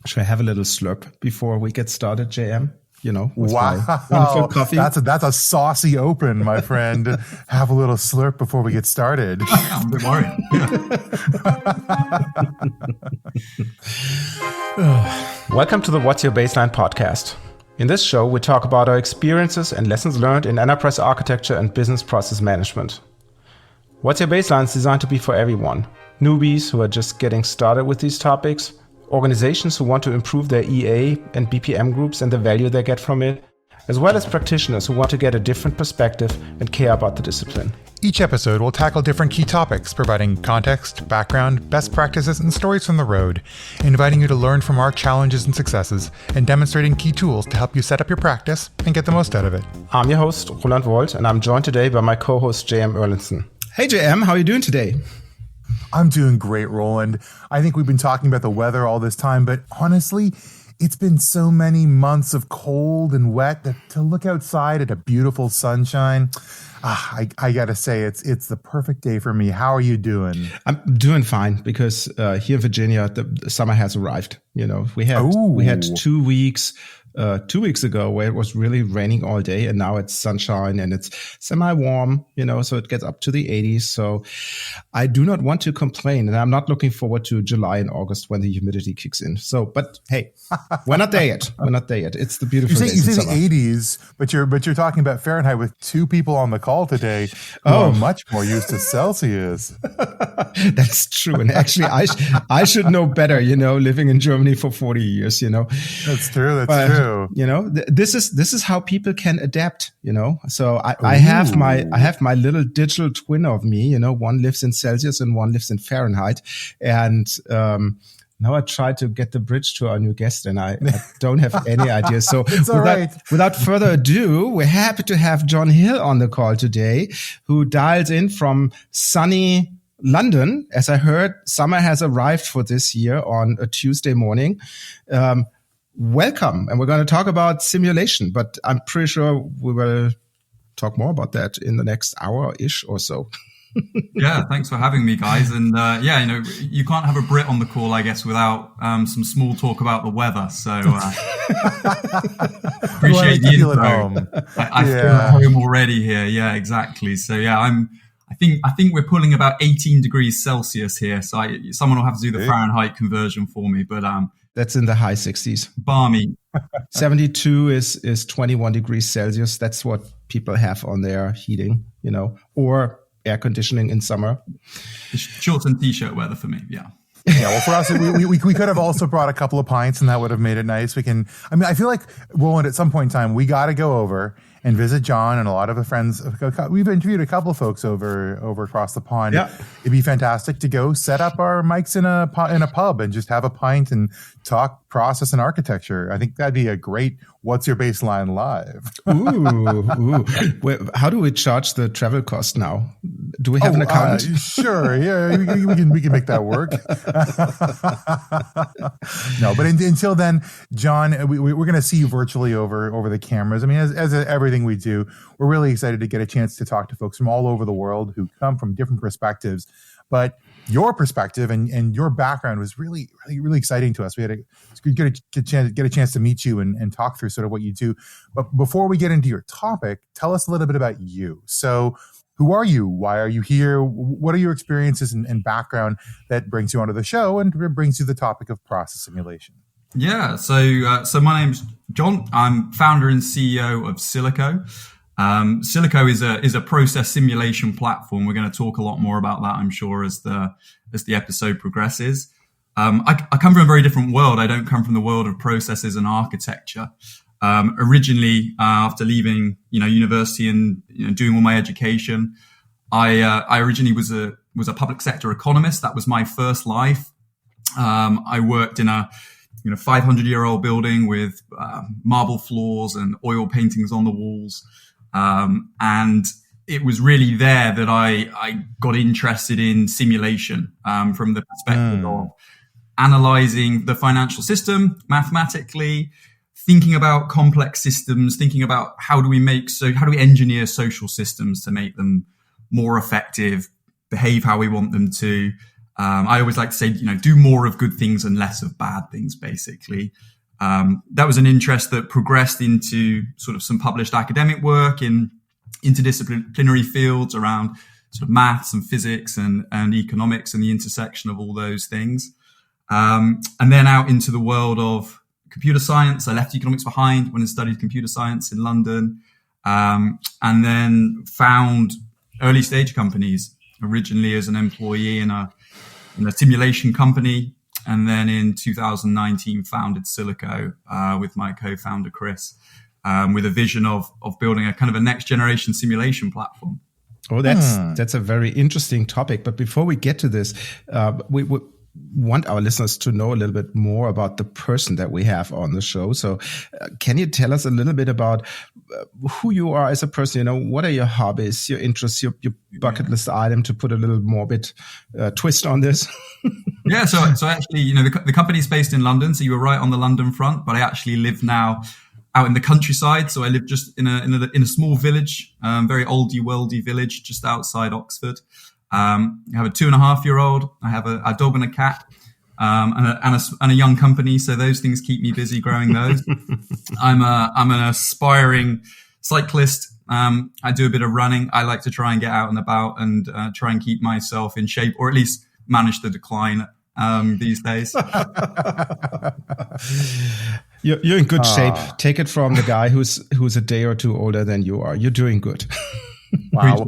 Should I have a little slurp before we get started, JM? With wow, my wonderful coffee. That's a saucy open, my friend. Have a little slurp before we get started. I'm a bit worried. Welcome to the What's Your Baseline podcast. In this show, we talk about our experiences and lessons learned in enterprise architecture and business process management. What's Your Baseline is designed to be for everyone. Newbies who are just getting started with these topics, organizations who want to improve their EA and BPM groups and the value they get from it, as well as practitioners who want to get a different perspective and care about the discipline. Each episode will tackle different key topics, providing context, background, best practices, and stories from the road, inviting you to learn from our challenges and successes, and demonstrating key tools to help you set up your practice and get the most out of it. I'm your host, Roland Wolt, and I'm joined today by my co-host, JM Erlinson. Hey, JM, how are you doing today? I'm doing great, Roland. I think we've been talking about the weather all this time, but honestly, it's been so many months of cold and wet that to look outside at a beautiful sunshine, I gotta say, it's the perfect day for me. How are you doing? I'm doing fine because here in Virginia, the summer has arrived. We had 2 weeks. 2 weeks ago where it was really raining all day, and now it's sunshine and it's semi-warm, so it gets up to the 80s. So I do not want to complain, and I'm not looking forward to July and August when the humidity kicks in. So, but hey, we're not there yet. It's the beautiful days. You say the 80s, but you're talking about Fahrenheit with two people on the call today who are much more used to Celsius. That's true. And actually, I should know better, living in Germany for 40 years, That's true. That's true. This is how people can adapt, So I have my little digital twin of me, one lives in Celsius and one lives in Fahrenheit. And now I try to get the bridge to our new guest, and I don't have any idea. So without further ado, we're happy to have John Hill on the call today, who dials in from sunny London. As I heard, summer has arrived for this year on a Tuesday morning. Welcome. And we're going to talk about simulation, but I'm pretty sure we will talk more about that in the next hour-ish or so. Yeah, thanks for having me, guys. And you can't have a Brit on the call, I guess, without some small talk about the weather. So appreciate the info. I feel at home already here. Yeah, exactly. So yeah, I think we're pulling about 18 degrees Celsius here. So someone will have to do the Fahrenheit conversion for me, but that's in the high 60s. Balmy. 72 is 21 degrees Celsius. That's what people have on their heating, or air conditioning in summer. Shorts and t-shirt weather for me, yeah. Yeah, well, for us, we could have also brought a couple of pints, and that would have made it nice. I feel like, Roland, at some point in time, we got to go over and visit John and a lot of the friends. We've interviewed a couple of folks over across the pond. Yeah. It'd be fantastic to go set up our mics in a pub and just have a pint and talk process and architecture. I think that'd be a great What's Your Baseline live. Ooh. Wait, how do we charge the travel cost now? Do we have an account? Sure. Yeah, we can make that work. No, but until then, John, we're going to see you virtually over the cameras. I mean, as everything we do, we're really excited to get a chance to talk to folks from all over the world who come from different perspectives. But your perspective and your background was really, really, really exciting to us. We had get a chance to meet you and talk through sort of what you do. But before we get into your topic, tell us a little bit about you. So who are you? Why are you here? What are your experiences and background that brings you onto the show and brings you the topic of process simulation? Yeah, so my name's John. I'm founder and CEO of Silico. Silico is a process simulation platform. We're going to talk a lot more about that, I'm sure, as the episode progresses. I come from a very different world. I don't come from the world of processes and architecture. Originally, after leaving, university and doing all my education, I originally was a public sector economist. That was my first life. I worked in a 500-year-old building with marble floors and oil paintings on the walls. And it was really there that I got interested in simulation from the perspective of analyzing the financial system mathematically, thinking about complex systems, thinking about how do we engineer social systems to make them more effective, behave how we want them to, I always like to say, do more of good things and less of bad things, basically. That was an interest that progressed into sort of some published academic work in interdisciplinary fields around sort of maths and physics and economics and the intersection of all those things. And then out into the world of computer science. I left economics behind when I studied computer science in London, and then found early stage companies, originally as an employee in a simulation company. And then in 2019, founded Silico with my co-founder, Chris, with a vision of building a kind of a next generation simulation platform. Oh, that's a very interesting topic. But before we get to this, we want our listeners to know a little bit more about the person that we have on the show. So can you tell us a little bit about who you are as a person? What are your hobbies, your interests, your bucket list item, to put a little morbid twist on this? Yeah, so actually, the company's based in London, so you were right on the London front, but I actually live now out in the countryside. So I live just in a small village, very oldie worldy village just outside Oxford. I have a 2.5-year-old. I have a dog and a cat, and a young company. So those things keep me busy growing those. I'm an aspiring cyclist. I do a bit of running. I like to try and get out and about and try and keep myself in shape, or at least manage the decline these days. You're in good shape. Take it from the guy who's a day or two older than you are. You're doing good. Wow.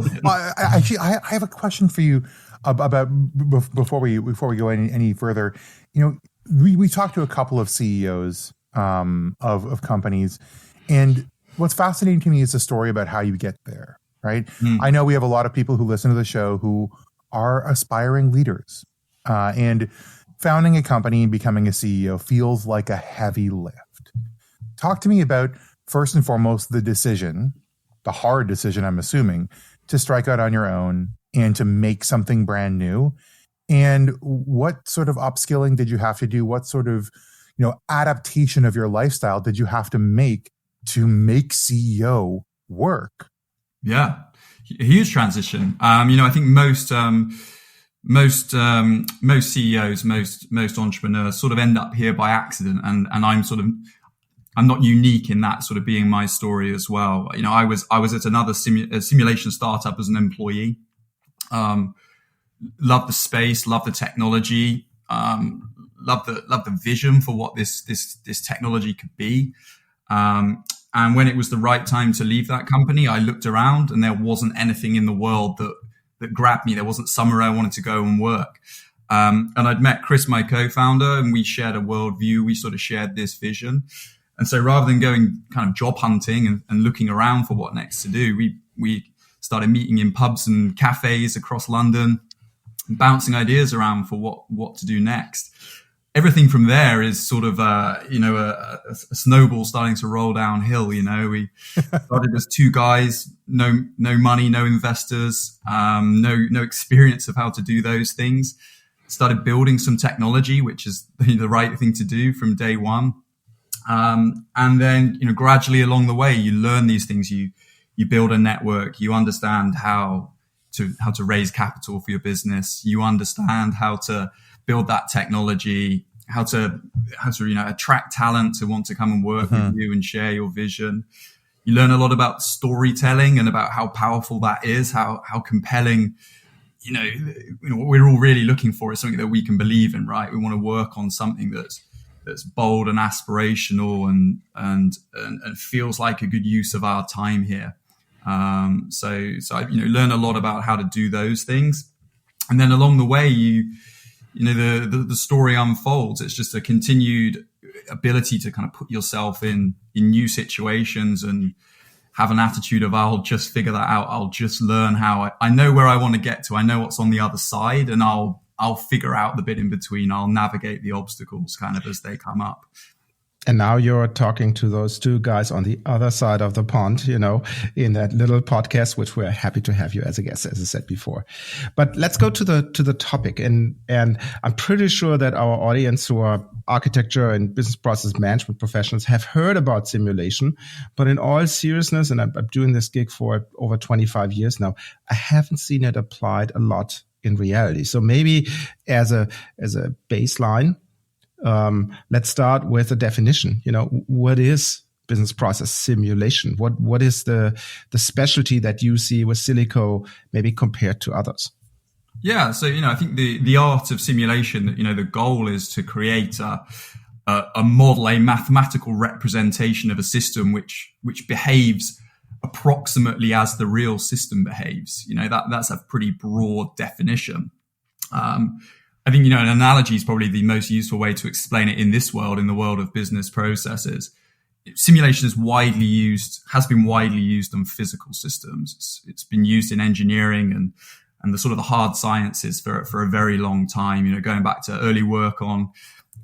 Actually, I have a question for you about before we go any further. We talked to a couple of CEOs of companies, and what's fascinating to me is the story about how you get there. Right? I know we have a lot of people who listen to the show who are aspiring leaders, and founding a company and becoming a CEO feels like a heavy lift. Talk to me about, first and foremost, the hard decision, I'm assuming, to strike out on your own and to make something brand new. And what sort of upskilling did you have to do? What sort of, adaptation of your lifestyle did you have to make CEO work? Yeah, a huge transition. I think most CEOs, most entrepreneurs sort of end up here by accident, and I'm not unique in that sort of being my story as well. I was at another simulation startup as an employee. Love the space, love the technology, love the vision for what this technology could be. And when it was the right time to leave that company, I looked around and there wasn't anything in the world that grabbed me. There wasn't somewhere I wanted to go and work. And I'd met Chris, my co-founder, and we shared a worldview. We sort of shared this vision. And so rather than going kind of job hunting and looking around for what next to do, we started meeting in pubs and cafes across London, bouncing ideas around for what to do next. Everything from there is sort of a snowball starting to roll downhill. We started as two guys, no money, no investors, no experience of how to do those things. Started building some technology, which is the right thing to do from day one. And then, gradually along the way, you learn these things. You build a network. You understand how to raise capital for your business. You understand how to build that technology, how to attract talent to want to come and work with you and share your vision. You learn a lot about storytelling and about how powerful that is, how compelling. What we're all really looking for is something that we can believe in, right? We want to work on something that's bold and aspirational and feels like a good use of our time here. So I learn a lot about how to do those things, and then along the way, the story unfolds. It's just a continued ability to kind of put yourself in new situations and have an attitude of, I'll just figure that out. I'll just learn how I know where I want to get to. I know what's on the other side, and I'll figure out the bit in between. I'll navigate the obstacles kind of as they come up. And now you're talking to those two guys on the other side of the pond, in that little podcast, which we're happy to have you as a guest, as I said before. But let's go to the topic. And I'm pretty sure that our audience, who are architecture and business process management professionals, have heard about simulation. But in all seriousness, and I'm doing this gig for over 25 years now, I haven't seen it applied a lot in reality. So maybe as a baseline, let's start with a definition. What is business process simulation? What is the specialty that you see with Silico maybe compared to others? Yeah, so I think the art of simulation, the goal is to create a model, a mathematical representation of a system which behaves approximately as the real system behaves. That's a pretty broad definition. I think an analogy is probably the most useful way to explain it in this world, in the world of business processes. Simulation has been widely used on physical systems. It's been used in engineering and the sort of the hard sciences for a very long time, going back to early work on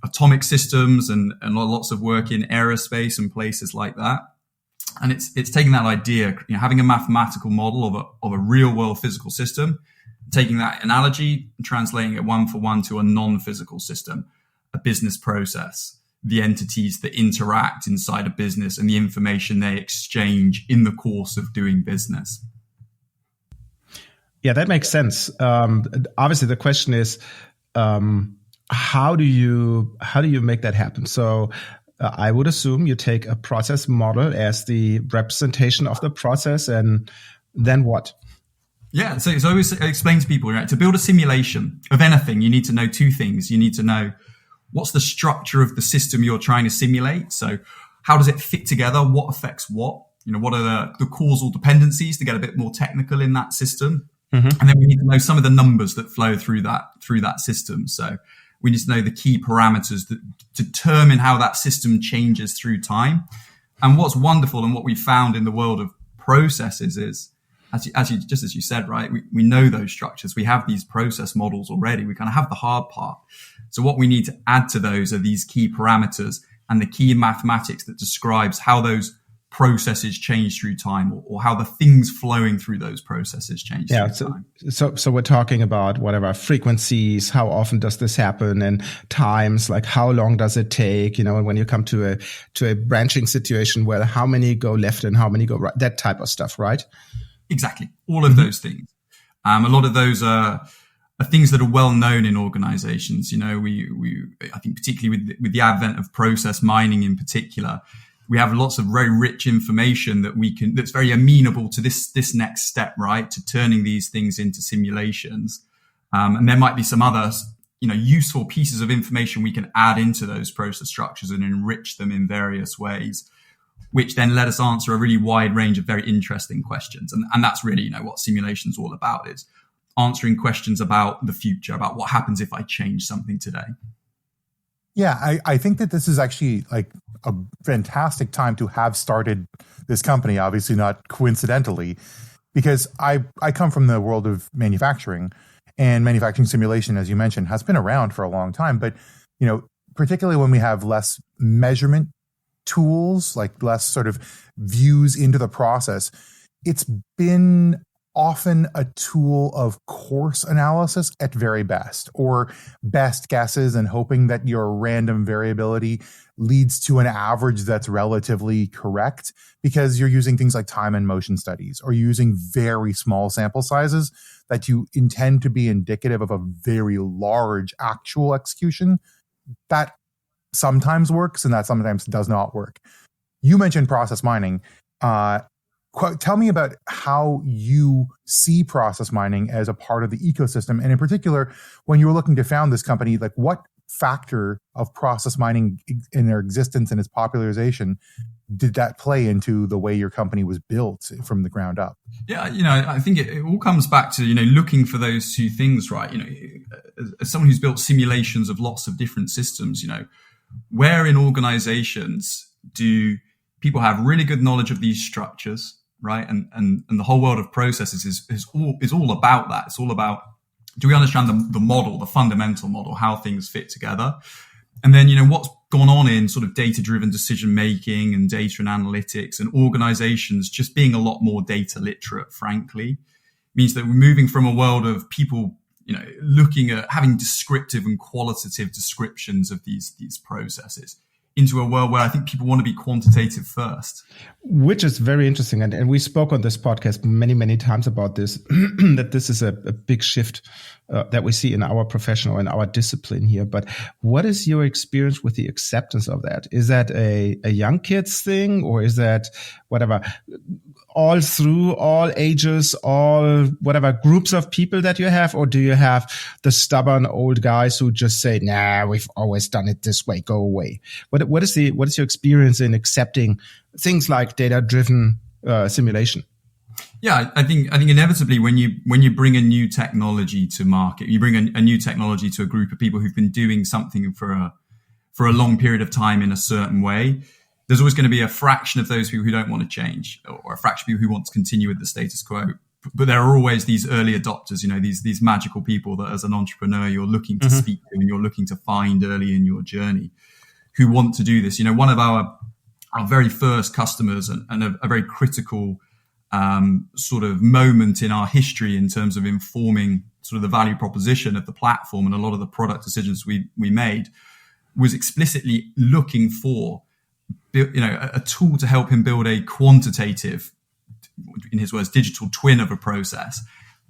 atomic systems and lots of work in aerospace and places like that. And it's taking that idea, having a mathematical model of a real world physical system, taking that analogy and translating it one for one to a non-physical system, a business process, the entities that interact inside a business and the information they exchange in the course of doing business. Yeah, that makes sense. Obviously, the question is, how do you make that happen? So I would assume you take a process model as the representation of the process, and then what? Yeah, so I always explain to people, to build a simulation of anything, you need to know two things. You need to know what's the structure of the system you're trying to simulate. So how does it fit together? What affects what? What are the causal dependencies, to get a bit more technical in that system? Mm-hmm. And then we need to know some of the numbers that flow through that system. So we need to know the key parameters that determine how that system changes through time. And what's wonderful and what we found in the world of processes is, as you said, right, we know those structures. We have these process models already. We kind of have the hard part. So what we need to add to those are these key parameters and the key mathematics that describes how those processes change through time, or how the things flowing through those processes change through time. So we're talking about whatever frequencies, how often does this happen, and times, like how long does it take, when you come to a branching situation, where how many go left and how many go right, that type of stuff, right? Exactly. All of those things. A lot of those are things that are well known in organizations. I think particularly with the advent of process mining in particular, we have lots of very rich information that's very amenable to this next step, right? To turning these things into simulations. And there might be some other, useful pieces of information we can add into those process structures and enrich them in various ways, which then let us answer a really wide range of very interesting questions. And that's really, what simulation's all about, is answering questions about the future, about what happens if I change something today. Yeah, I think that this is actually like a fantastic time to have started this company, obviously not coincidentally, because I come from the world of manufacturing, and manufacturing simulation, as you mentioned, has been around for a long time. But, particularly when we have less measurement tools, like less sort of views into the process, it's been often a tool of course analysis at very best, or best guesses and hoping that your random variability leads to an average that's relatively correct, because you're using things like time and motion studies, or using very small sample sizes that you intend to be indicative of a very large actual execution. That sometimes works and that sometimes does not work. You mentioned process mining. Tell me about how you see process mining as a part of the ecosystem. And in particular, when you were looking to found this company, like what factor of process mining in their existence and its popularization did that play into the way your company was built from the ground up? Yeah, I think it all comes back to, looking for those two things, right? As someone who's built simulations of lots of different systems, where in organizations do people have really good knowledge of these structures, right? And the whole world of processes is all about that. It's all about, do we understand the model, the fundamental model, how things fit together? And then, what's gone on in sort of data-driven decision-making and data and analytics, and organizations just being a lot more data literate, frankly, means that we're moving from a world of people, looking at having descriptive and qualitative descriptions of these processes into a world where I think people want to be quantitative first. Which is very interesting. And we spoke on this podcast many, many times about this, that this is a big shift that we see in our profession or in our discipline here. But what is your experience with the acceptance of that? Is that a young kids thing, or is that whatever, all through all ages, all whatever groups of people that you have? Or do you have the stubborn old guys who just say, nah, we've always done it this way, go away? What is your experience in accepting things like data-driven simulation? Yeah, I think inevitably when you bring a new technology to market, you bring a new technology to a group of people who've been doing something for a long period of time in a certain way, there's always going to be a fraction of those people who don't want to change, or a fraction of people who want to continue with the status quo. But there are always these early adopters, these magical people that as an entrepreneur you're looking to speak to and you're looking to find early in your journey who want to do this. One of our very first customers and a very critical sort of moment in our history in terms of informing sort of the value proposition of the platform and a lot of the product decisions we made was explicitly looking for a tool to help him build a quantitative, in his words, digital twin of a process.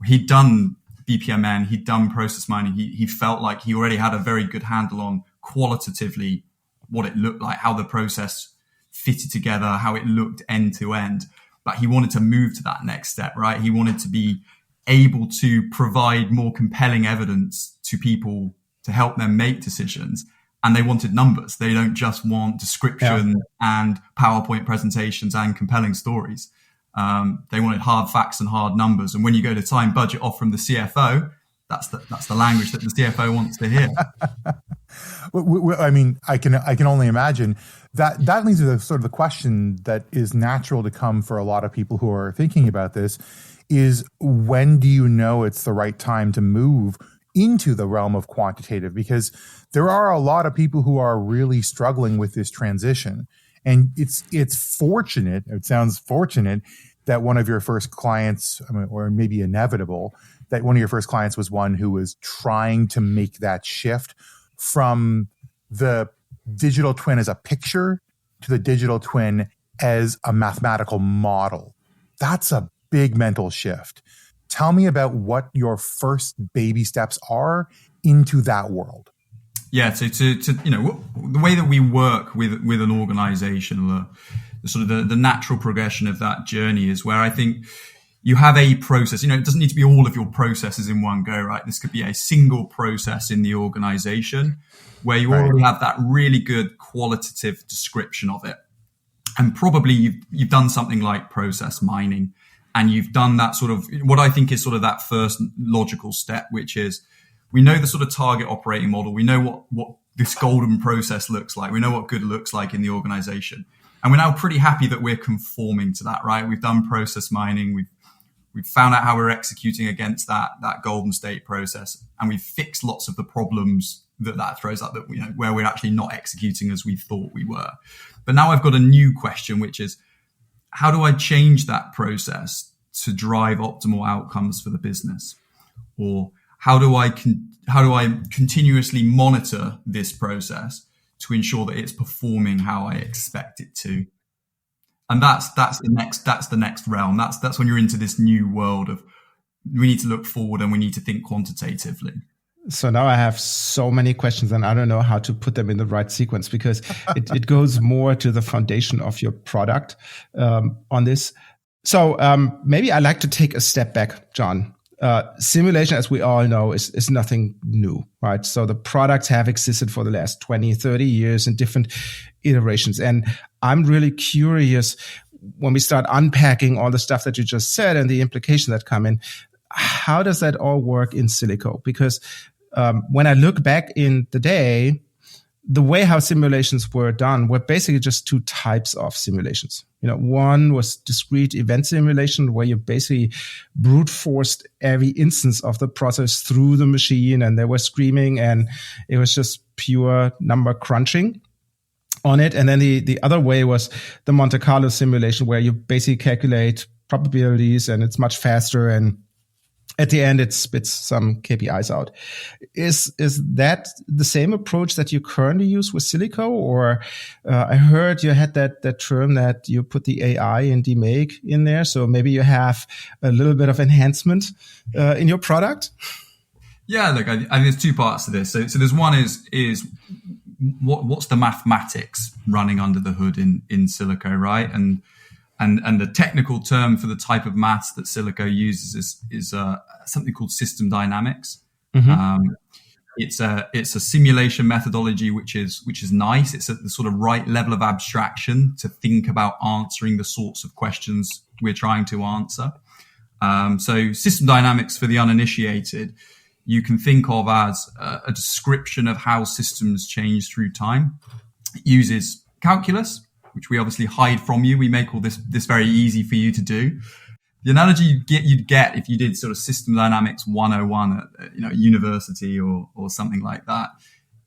He'd done BPMN, he'd done process mining. He felt like he already had a very good handle on qualitatively what it looked like, how the process fitted together, how it looked end to end. But he wanted to move to that next step, right? He wanted to be able to provide more compelling evidence to people to help them make decisions. And they wanted numbers. They don't just want description and PowerPoint presentations and compelling stories. They wanted hard facts and hard numbers. And when you go to time budget off from the CFO, that's the language that the CFO wants to hear. I mean, I can only imagine that leads to the sort of the question that is natural to come for a lot of people who are thinking about this is, when do you know it's the right time to move into the realm of quantitative? Because there are a lot of people who are really struggling with this transition. And it's fortunate, it sounds fortunate, that one of your first clients, or maybe inevitable, that one of your first clients was one who was trying to make that shift from the digital twin as a picture to the digital twin as a mathematical model. That's a big mental shift. Tell me about what your first baby steps are into that world. Yeah, so the way that we work with an organization, the natural progression of that journey is where I think you have a process. It doesn't need to be all of your processes in one go, right? This could be a single process in the organization where you already have that really good qualitative description of it. And probably you've done something like process mining, and you've done that sort of what I think is sort of that first logical step, which is we know the sort of target operating model. We know what this golden process looks like. We know what good looks like in the organization. And we're now pretty happy that we're conforming to that, right? We've done process mining. We've found out how we're executing against that golden state process. And we've fixed lots of the problems that throws up, that where we're actually not executing as we thought we were. But now I've got a new question, which is, how do I change that process to drive optimal outcomes for the business? Or how do I continuously monitor this process to ensure that it's performing how I expect it to? And that's the next realm. That's when you're into this new world of, we need to look forward and we need to think quantitatively. So now I have so many questions and I don't know how to put them in the right sequence, because it goes more to the foundation of your product on this. So maybe I'd like to take a step back, John. Simulation, as we all know, is nothing new, right? So the products have existed for the last 20, 30 years in different iterations. And I'm really curious, when we start unpacking all the stuff that you just said and the implications that come in, how does that all work in Silico? Because when I look back in the day, the way how simulations were done were basically just two types of simulations. One was discrete event simulation, where you basically brute forced every instance of the process through the machine, and they were screaming, and it was just pure number crunching on it. And then the other way was the Monte Carlo simulation, where you basically calculate probabilities, and it's much faster and at the end, it spits some KPIs out. Is that the same approach that you currently use with Silico? Or I heard you had that term that you put the AI and demake in there. So maybe you have a little bit of enhancement in your product? Yeah, look, I think there's two parts to this. So there's one is what's the mathematics running under the hood in Silico, right? And the technical term for the type of maths that Silico uses is something called system dynamics. Mm-hmm. It's a simulation methodology which is nice. It's at the sort of right level of abstraction to think about answering the sorts of questions we're trying to answer. So system dynamics, for the uninitiated, you can think of as a description of how systems change through time. It uses calculus, which we obviously hide from you. We make all this very easy for you to do. The analogy you'd get if you did sort of system dynamics 101 at university or something like that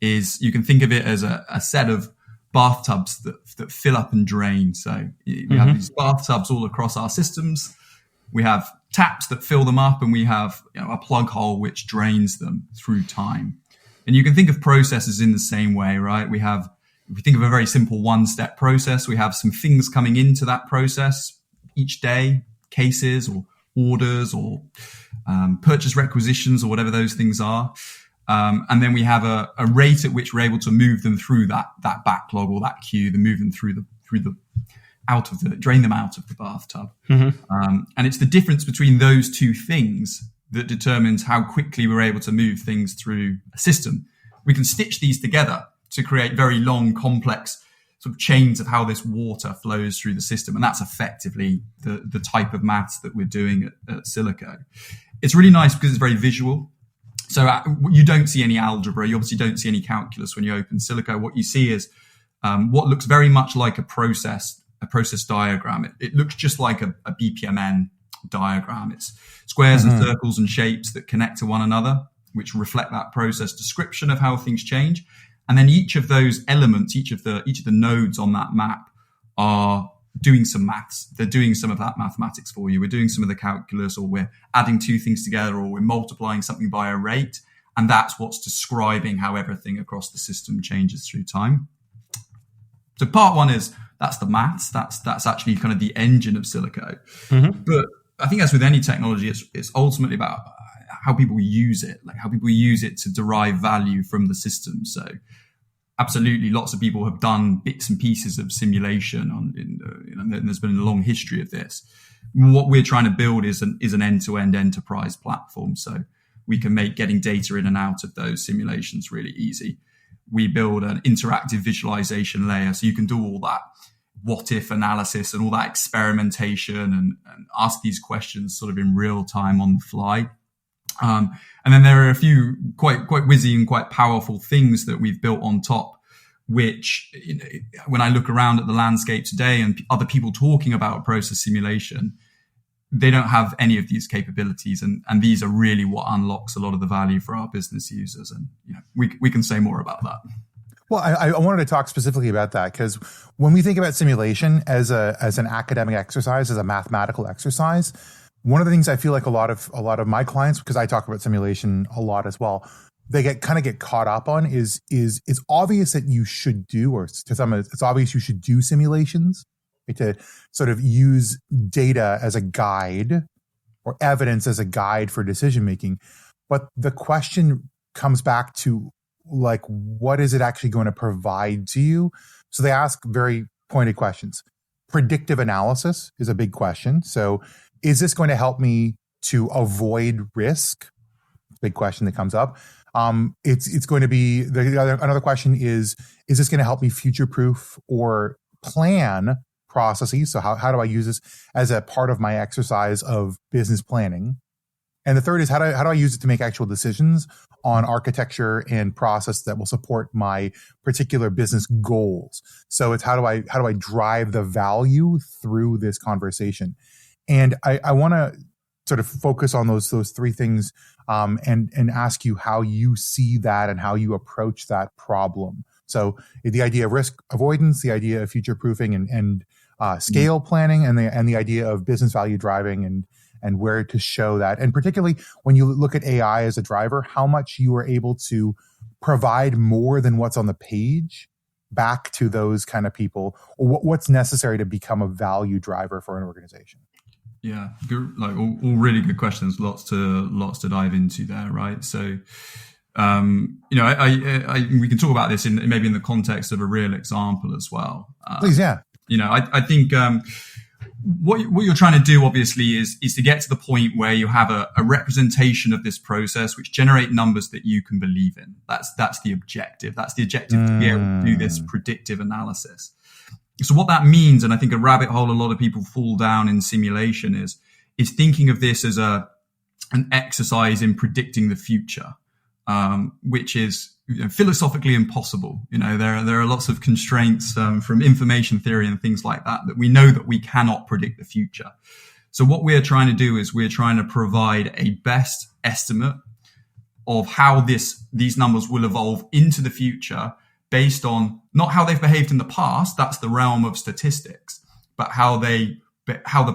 is you can think of it as a set of bathtubs that fill up and drain. So we have these bathtubs all across our systems. We have taps that fill them up, and we have a plug hole which drains them through time. And you can think of processes in the same way, right? If we think of a very simple one-step process, we have some things coming into that process each day, cases or orders or purchase requisitions or whatever those things are. And then we have a rate at which we're able to move them through that backlog or that queue, move them drain them out of the bathtub. Mm-hmm. And it's the difference between those two things that determines how quickly we're able to move things through a system. We can stitch these together to create very long, complex sort of chains of how this water flows through the system. And that's effectively the type of maths that we're doing at Silico. It's really nice because it's very visual. So you don't see any algebra. You obviously don't see any calculus when you open Silico. What you see is what looks very much like a process diagram. It looks just like a BPMN diagram. It's squares and circles and shapes that connect to one another, which reflect that process description of how things change. And then each of those elements, each of the nodes on that map are doing some maths. They're doing some of that mathematics for you. We're doing some of the calculus, or we're adding two things together, or we're multiplying something by a rate. And that's what's describing how everything across the system changes through time. So part one is that's the maths. That's actually kind of the engine of Silico. Mm-hmm. But I think as with any technology, it's ultimately about how people use it, like how people use it to derive value from the system. So absolutely, lots of people have done bits and pieces of simulation and there's been a long history of this. What we're trying to build is an end-to-end enterprise platform. So we can make getting data in and out of those simulations really easy. We build an interactive visualization layer, so you can do all that what-if analysis and all that experimentation and ask these questions sort of in real time on the fly. And then there are a few quite whizzy and quite powerful things that we've built on top, which, when I look around at the landscape today and other people talking about process simulation, they don't have any of these capabilities. And these are really what unlocks a lot of the value for our business users. And we can say more about that. Well, I wanted to talk specifically about that because when we think about simulation as an academic exercise, as a mathematical exercise, one of the things I feel like a lot of my clients, because I talk about simulation a lot as well, they get caught up on is it's obvious that you should do, or to some it's obvious you should do simulations, right, to sort of use data as a guide or evidence as a guide for decision making. But the question comes back to, like, what is it actually going to provide to you? So they ask very pointed questions. Predictive analysis is a big question. So is this going to help me to avoid risk? Big question that comes up. It's going to be another question is this going to help me future-proof or plan processes? So how do I use this as a part of my exercise of business planning? And the third is how do I use it to make actual decisions on architecture and process that will support my particular business goals? So it's how do I drive the value through this conversation? And I want to sort of focus on those three things and ask you how you see that and how you approach that problem. So the idea of risk avoidance, the idea of future proofing and scale planning, and the idea of business value driving and where to show that. And particularly when you look at AI as a driver, how much you are able to provide more than what's on the page back to those kind of people, or what's necessary to become a value driver for an organization. Yeah, good, like all really good questions. Lots to dive into there, right? So, we can talk about this maybe in the context of a real example as well. Please, yeah. I think what you're trying to do, obviously, is to get to the point where you have a representation of this process which generate numbers that you can believe in. That's the objective. That's the objective to be able to do this predictive analysis. So what that means, and I think a rabbit hole a lot of people fall down in simulation is thinking of this as an exercise in predicting the future, which is philosophically impossible. There are lots of constraints from information theory and things like that we know that we cannot predict the future. So what we're trying to do is we're trying to provide a best estimate of how these numbers will evolve into the future, based on not how they've behaved in the past, that's the realm of statistics, but how the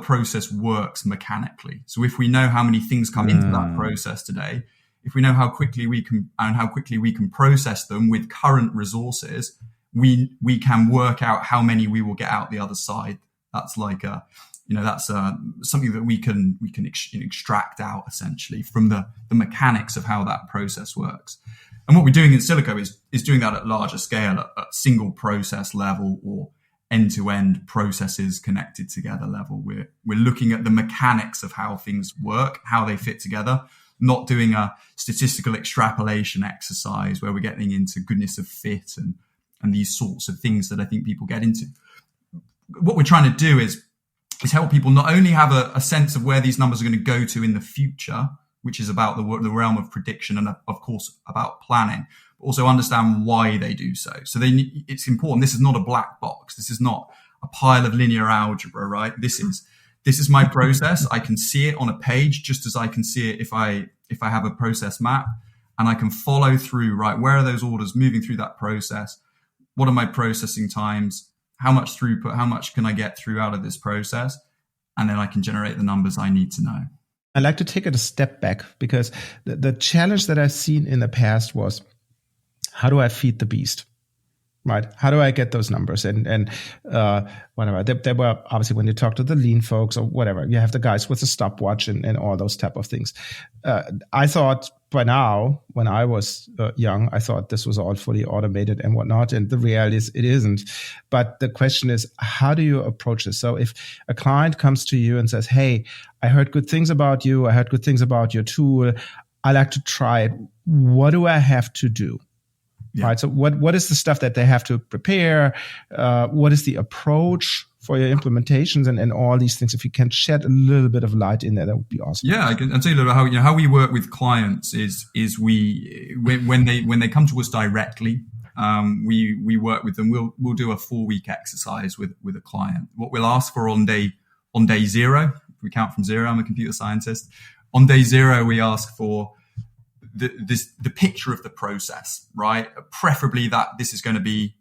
process works mechanically. So if we know how many things come into that process today, if we know how quickly we can process them with current resources, we can work out how many we will get out the other side. That's like that's something that we can extract out essentially from the mechanics of how that process works. And what we're doing in Silico is doing that at larger scale, at single process level or end-to-end processes connected together level. We're looking at the mechanics of how things work, how they fit together, not doing a statistical extrapolation exercise where we're getting into goodness of fit and these sorts of things that I think people get into. What we're trying to do is help people not only have a sense of where these numbers are going to go to in the future, which is about the realm of prediction and, of course, about planning, but also understand why they do so. So it's important. This is not a black box. This is not a pile of linear algebra, right? This is my process. I can see it on a page just as I can see it if I have a process map, and I can follow through, right? Where are those orders moving through that process? What are my processing times? How much throughput? How much can I get through out of this process? And then I can generate the numbers I need to know. I like to take it a step back, because the challenge that I've seen in the past was, how do I feed the beast? Right? How do I get those numbers? And whatever. There were, obviously, when you talk to the lean folks or whatever, you have the guys with the stopwatch and all those type of things. I thought by now, when I was young, I thought this was all fully automated and whatnot. And the reality is it isn't. But the question is, how do you approach this? So if a client comes to you and says, hey, I heard good things about you. I heard good things about your tool. I like to try it. What do I have to do? Yeah. Right. So what is the stuff that they have to prepare? What is the approach for your implementations and all these things? If you can shed a little bit of light in there, that would be awesome. Yeah, I'll tell you a little bit how we work with clients is we when they come to us directly, we work with them. We'll do a 4-week exercise with a client. What we'll ask for on day 0, if we count from 0, I'm a computer scientist. On day 0, we ask for the picture of the process, right? Preferably that this is going to be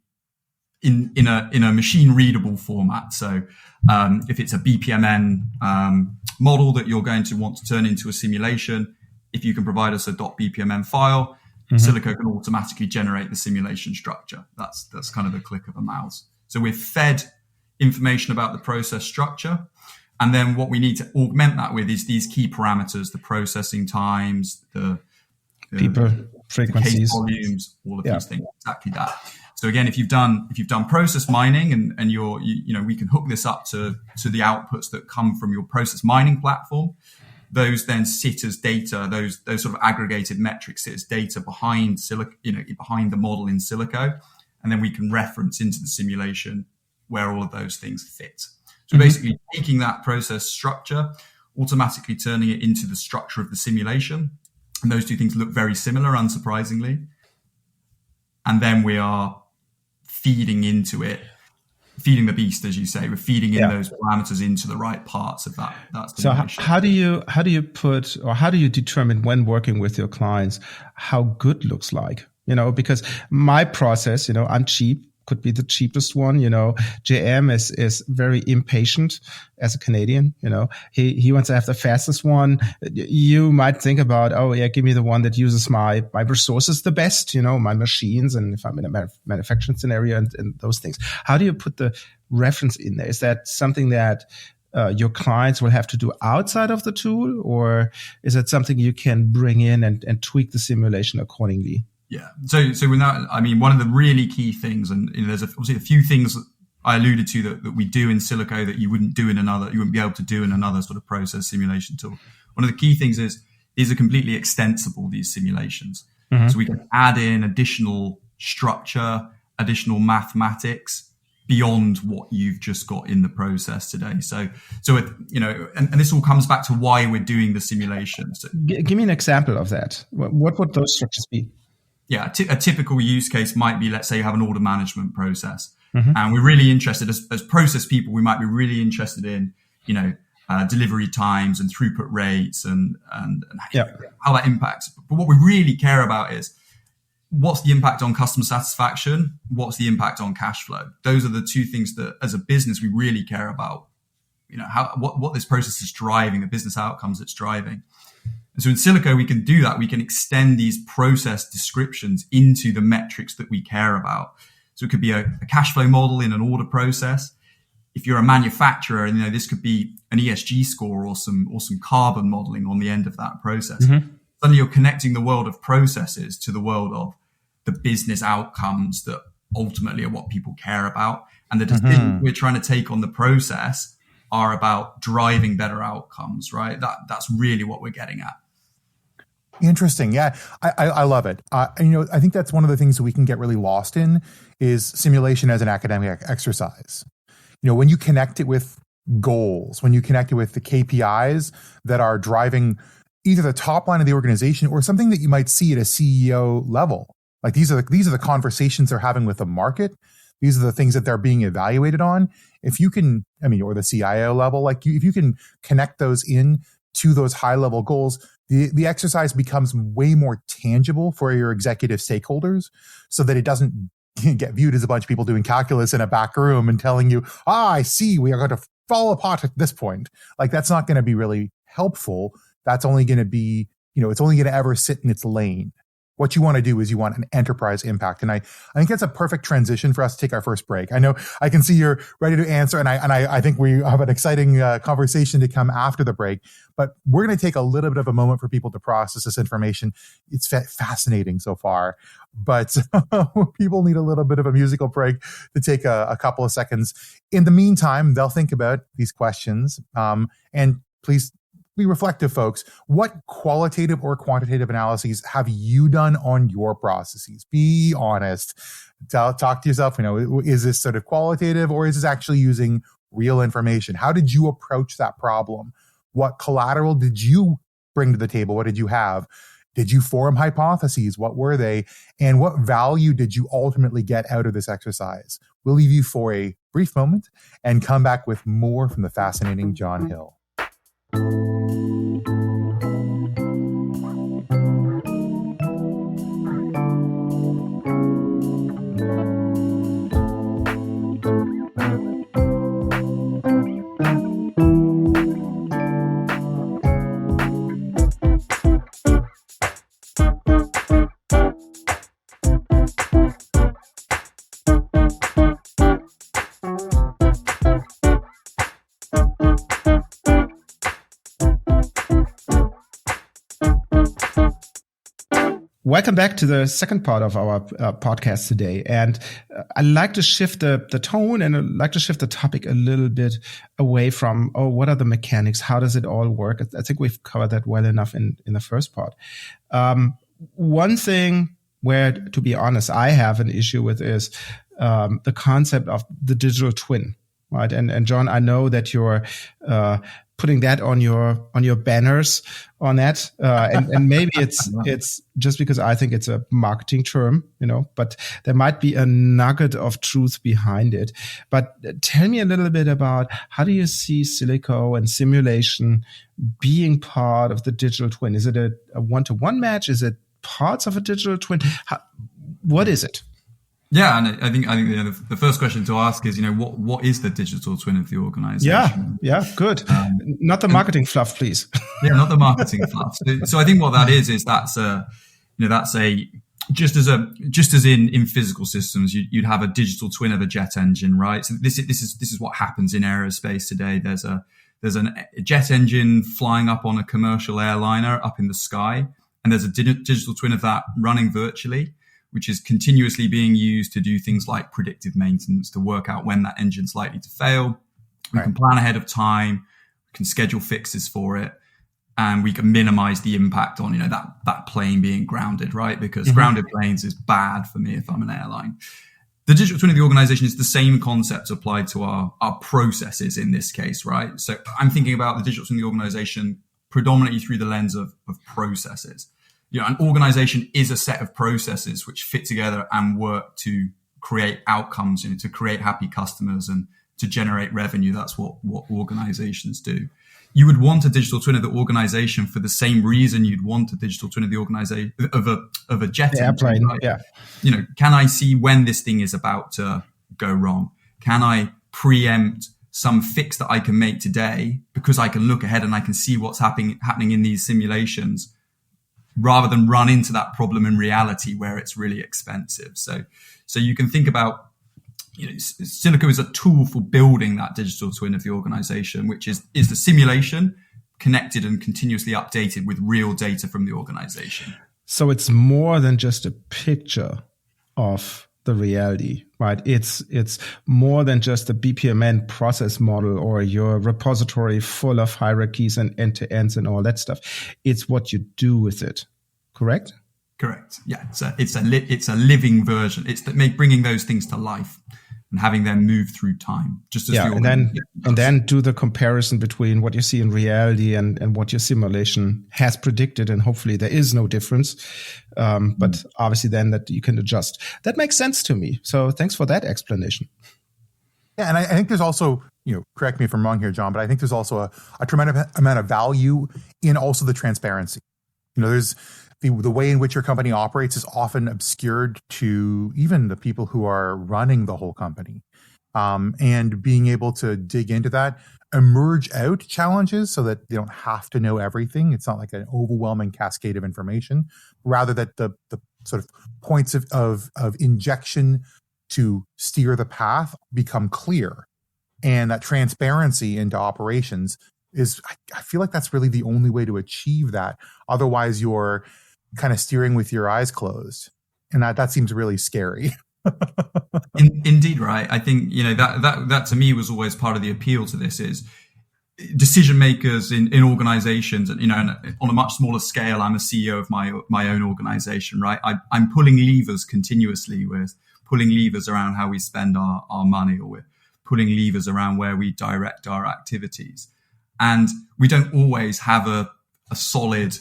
in a machine readable format. So if it's a BPMN model that you're going to want to turn into a simulation, if you can provide us a .bpmn file, Silico can automatically generate the simulation structure. That's kind of a click of a mouse. So we're fed information about the process structure. And then what we need to augment that with is these key parameters, the processing times, the people, frequencies, the case volumes, all of these things, exactly that. So again, if you've done process mining and we can hook this up to the outputs that come from your process mining platform, those then sit as data, those sort of aggregated metrics sit as data behind behind the model in Silico, and then we can reference into the simulation where all of those things fit. So basically taking that process structure, automatically turning it into the structure of the simulation. And those two things look very similar, unsurprisingly. And then we are feeding into it, feeding the beast, as you say. We're feeding in those parameters into the right parts of that simulation. So how do you determine when working with your clients how good looks like? Because my process, I'm cheap. could be the cheapest one. JM is very impatient as a Canadian. He wants to have the fastest one. You might think about, oh yeah, give me the one that uses my resources the best, my machines, and if I'm in a manufacturing scenario and those things. How do you put the reference in there? Is that something that your clients will have to do outside of the tool, or is it something you can bring in and tweak the simulation accordingly? Yeah. So with that, I mean, one of the really key things, and there's obviously a few things I alluded to that we do in Silico that you wouldn't be able to do in another sort of process simulation tool. One of the key things is these are completely extensible, these simulations. Mm-hmm. So we can add in additional structure, additional mathematics beyond what you've just got in the process today. So and this all comes back to why we're doing the simulations. So, give me an example of that. What would those structures be? Yeah, a typical use case might be, let's say you have an order management process, and we're really interested as process people. We might be really interested in, delivery times and throughput rates and how that impacts. But what we really care about is what's the impact on customer satisfaction? What's the impact on cash flow? Those are the two things that, as a business, we really care about. What this process is driving, the business outcomes it's driving. And so in Silico, we can do that. We can extend these process descriptions into the metrics that we care about. So it could be a cash flow model in an order process. If you're a manufacturer, this could be an ESG score or some carbon modeling on the end of that process. Mm-hmm. Suddenly you're connecting the world of processes to the world of the business outcomes that ultimately are what people care about. And the decisions we're trying to take on the process are about driving better outcomes, right? That's really what we're getting at. Interesting. Yeah, I love it. I think that's one of the things that we can get really lost in is simulation as an academic exercise. When you connect it with goals, when you connect it with the KPIs that are driving either the top line of the organization or something that you might see at a CEO level, like these are the conversations they're having with the market. These are the things that they're being evaluated on. If you can, or the CIO level, if you can connect those in to those high level goals, the exercise becomes way more tangible for your executive stakeholders so that it doesn't get viewed as a bunch of people doing calculus in a back room and telling you, I see, we are going to fall apart at this point. That's not going to be really helpful. That's only going to be, it's only going to ever sit in its lane. What you want to do is you want an enterprise impact. And I think that's a perfect transition for us to take our first break. I know I can see you're ready to answer, and I think we have an exciting conversation to come after the break. But we're going to take a little bit of a moment for people to process this information. It's fascinating so far, but people need a little bit of a musical break to take a couple of seconds. In the meantime, they'll think about these questions. And please be reflective, folks. What qualitative or quantitative analyses have you done on your processes? Be honest. Talk to yourself. Is this sort of qualitative or is this actually using real information? How did you approach that problem? What collateral did you bring to the table? What did you have? Did you form hypotheses? What were they? And what value did you ultimately get out of this exercise? We'll leave you for a brief moment and come back with more from the fascinating John Hill. Welcome back to the second part of our podcast today. And I'd like to shift the tone and I'd like to shift the topic a little bit away from, what are the mechanics? How does it all work? I think we've covered that well enough in the first part. One thing where, to be honest, I have an issue with is the concept of the digital twin, right? And John, I know that you're putting that on your banners on that. And maybe it's just because I think it's a marketing term, but there might be a nugget of truth behind it. But tell me a little bit about how do you see Silico and simulation being part of the digital twin? Is it a one-to-one match? Is it parts of a digital twin? What is it? Yeah, and I think the first question to ask is, what is the digital twin of the organization? Yeah, good. Not the marketing fluff, please. Yeah, not the marketing fluff. So I think what that is that's a just as in physical systems, you'd have a digital twin of a jet engine, right? So this is what happens in aerospace today. There's a jet engine flying up on a commercial airliner up in the sky, and there's a digital twin of that running virtually, which is continuously being used to do things like predictive maintenance, to work out when that engine's likely to fail. We can plan ahead of time, we can schedule fixes for it, and we can minimize the impact on, that plane being grounded, right? Because grounded planes is bad for me if I'm an airline. The digital twin of the organization is the same concept applied to our processes in this case, right? So I'm thinking about the digital twin of the organization predominantly through the lens of processes. An organization is a set of processes which fit together and work to create outcomes, to create happy customers and to generate revenue. That's what organizations do. You would want a digital twin of the organization for the same reason you'd want a digital twin of the organization of a jet airplane. Engine, right? Yeah. Can I see when this thing is about to go wrong? Can I preempt some fix that I can make today because I can look ahead and I can see what's happening in these simulations, rather than run into that problem in reality where it's really expensive. So you can think about, Silico is a tool for building that digital twin of the organization, which is the simulation connected and continuously updated with real data from the organization. So it's more than just a picture of the reality, right? It's more than just a BPMN process model or your repository full of hierarchies and end-to-ends and all that stuff. It's what you do with it, correct? Correct. Yeah, it's a living version. It's bringing those things to life and having them move through time. Just as and then do the comparison between what you see in reality and what your simulation has predicted, and hopefully there is no difference. But obviously, then that you can adjust. That makes sense to me. So thanks for that explanation. Yeah, and I think there's also, correct me if I'm wrong here, John, but I think there's also a tremendous amount of value in also the transparency. There's the way in which your company operates is often obscured to even the people who are running the whole company. And being able to dig into that, emerge out challenges so that they don't have to know everything. It's not like an overwhelming cascade of information, rather that the sort of points of injection to steer the path become clear. And that transparency into operations I feel like that's really the only way to achieve that. Otherwise, you're kind of steering with your eyes closed. And that seems really scary. Indeed, right. I think, that to me was always part of the appeal to this is decision makers in organizations, and, on a much smaller scale, I'm a CEO of my own organization, right? I'm pulling levers continuously. We're pulling levers around how we spend our money, or we're pulling levers around where we direct our activities. And we don't always have a solid,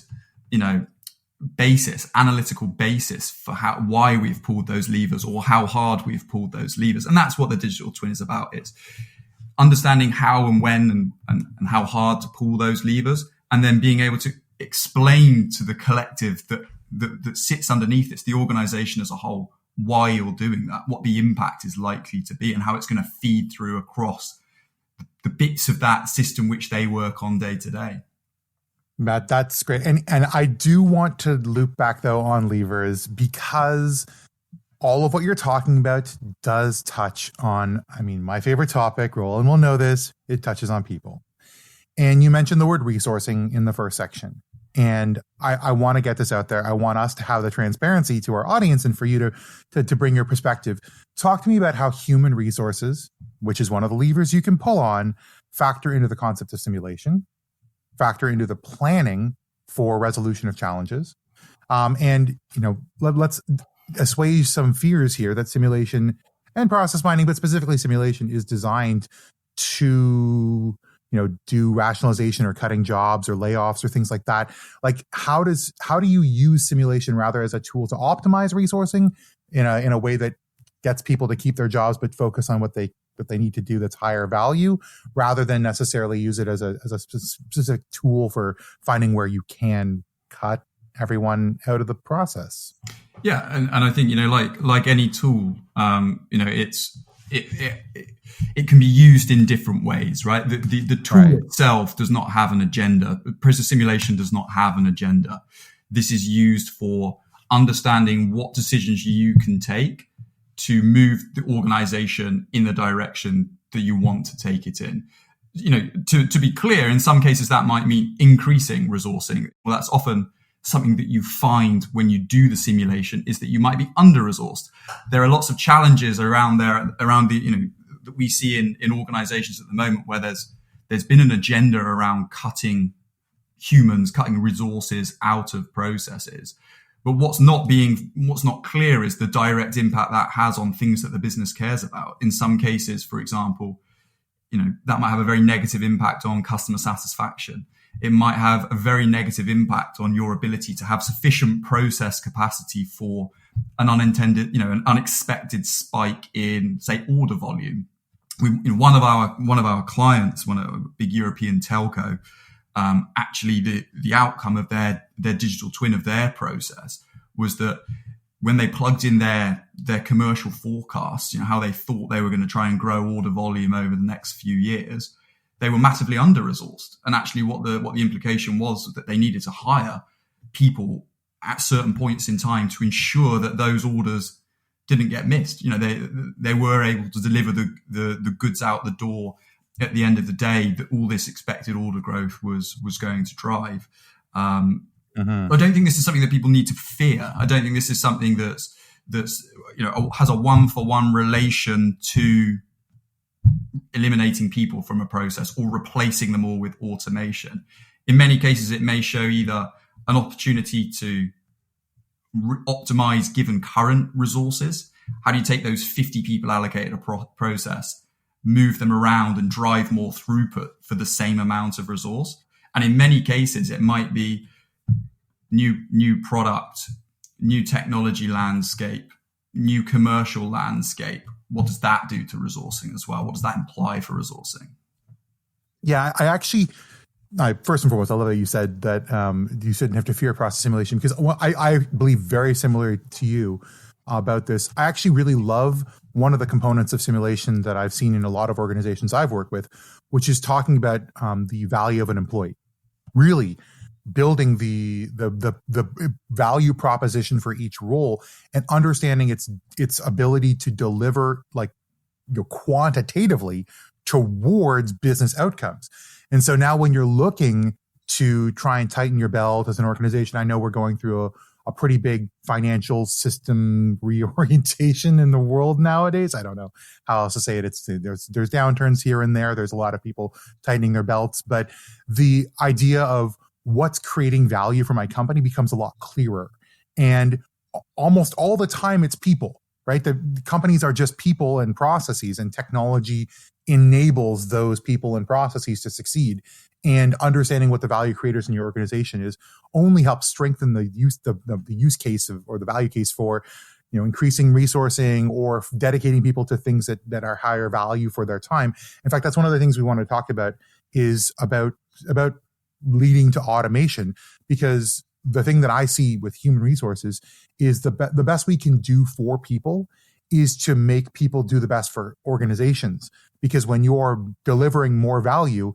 analytical basis for why we've pulled those levers or how hard we've pulled those levers. And that's what the digital twin is about. It's understanding how and when and how hard to pull those levers, and then being able to explain to the collective that sits underneath this, the organization as a whole, why you're doing that, what the impact is likely to be, and how it's going to feed through across the bits of that system which they work on day to day. Matt, that's great. And I do want to loop back, though, on levers, because all of what you're talking about does touch on, my favorite topic. Roland will know this. It touches on people. And you mentioned the word resourcing in the first section. And I want to get this out there. I want us to have the transparency to our audience and for you to bring your perspective. Talk to me about how human resources, which is one of the levers you can pull on, factor into the concept of simulation, factor into the planning for resolution of challenges. Let's assuage some fears here that simulation and process mining, but specifically simulation, is designed to do rationalization or cutting jobs or layoffs or things like that. Like, how do you use simulation rather as a tool to optimize resourcing in a way that gets people to keep their jobs but focus on what they need to do that's higher value, rather than necessarily use it as a specific tool for finding where you can cut everyone out of the process? Yeah, and I think, you know, like any tool, you know, it can be used in different ways, right? The tool itself does not have an agenda. Process simulation does not have an agenda. This is used for understanding what decisions you can take to move the organization in the direction that you want to take it in. You know, to be clear, in some cases that might mean increasing resourcing. Well, that's often something that you find when you do the simulation, is that you might be under-resourced. There are lots of challenges around the, you know, that we see in organizations at the moment, where there's been an agenda around cutting resources out of processes. But what's not clear is the direct impact that has on things that the business cares about. In some cases, for example, you know, that might have a very negative impact on customer satisfaction. It might have a very negative impact on your ability to have sufficient process capacity for an unintended, you know, an unexpected spike in, say, order volume. One of our clients, a big European telco, actually the outcome of their digital twin of their process was that when they plugged in their commercial forecasts, you know, how they thought they were going to try and grow order volume over the next few years, they were massively under-resourced. And actually what the implication was that they needed to hire people at certain points in time to ensure that those orders didn't get missed. You know, they were able to deliver the goods out the door at the end of the day that all this expected order growth was going to drive. I don't think this is something that people need to fear. I don't think this is something that's you know, has a one-for-one relation to eliminating people from a process or replacing them all with automation. In many cases, it may show either an opportunity to optimize given current resources. How do you take those 50 people allocated a process, move them around and drive more throughput for the same amount of resource? And in many cases, it might be new product, new technology landscape, new commercial landscape. What does that do to resourcing as well? What does that imply for resourcing? Yeah, first and foremost, I love that you said that you shouldn't have to fear process simulation, because I believe very similar to you about this. I actually really love one of the components of simulation that I've seen in a lot of organizations I've worked with, which is talking about the value of an employee. Really building the value proposition for each role and understanding its ability to deliver, like, you know, quantitatively towards business outcomes. And so now when you're looking to try and tighten your belt as an organization, I know we're going through a pretty big financial system reorientation in the world nowadays. I don't know how else to say it. There's downturns here and there. There's a lot of people tightening their belts, but the idea of what's creating value for my company becomes a lot clearer. And almost all the time it's people, right? The companies are just people and processes, and technology enables those people and processes to succeed. And understanding what the value creators in your organization is only helps strengthen the use case or the value case for, you know, increasing resourcing or dedicating people to things that are higher value for their time. In fact, that's one of the things we want to talk about, is about leading to automation, because the thing that I see with human resources is the best we can do for people is to make people do the best for organizations. Because when you're delivering more value,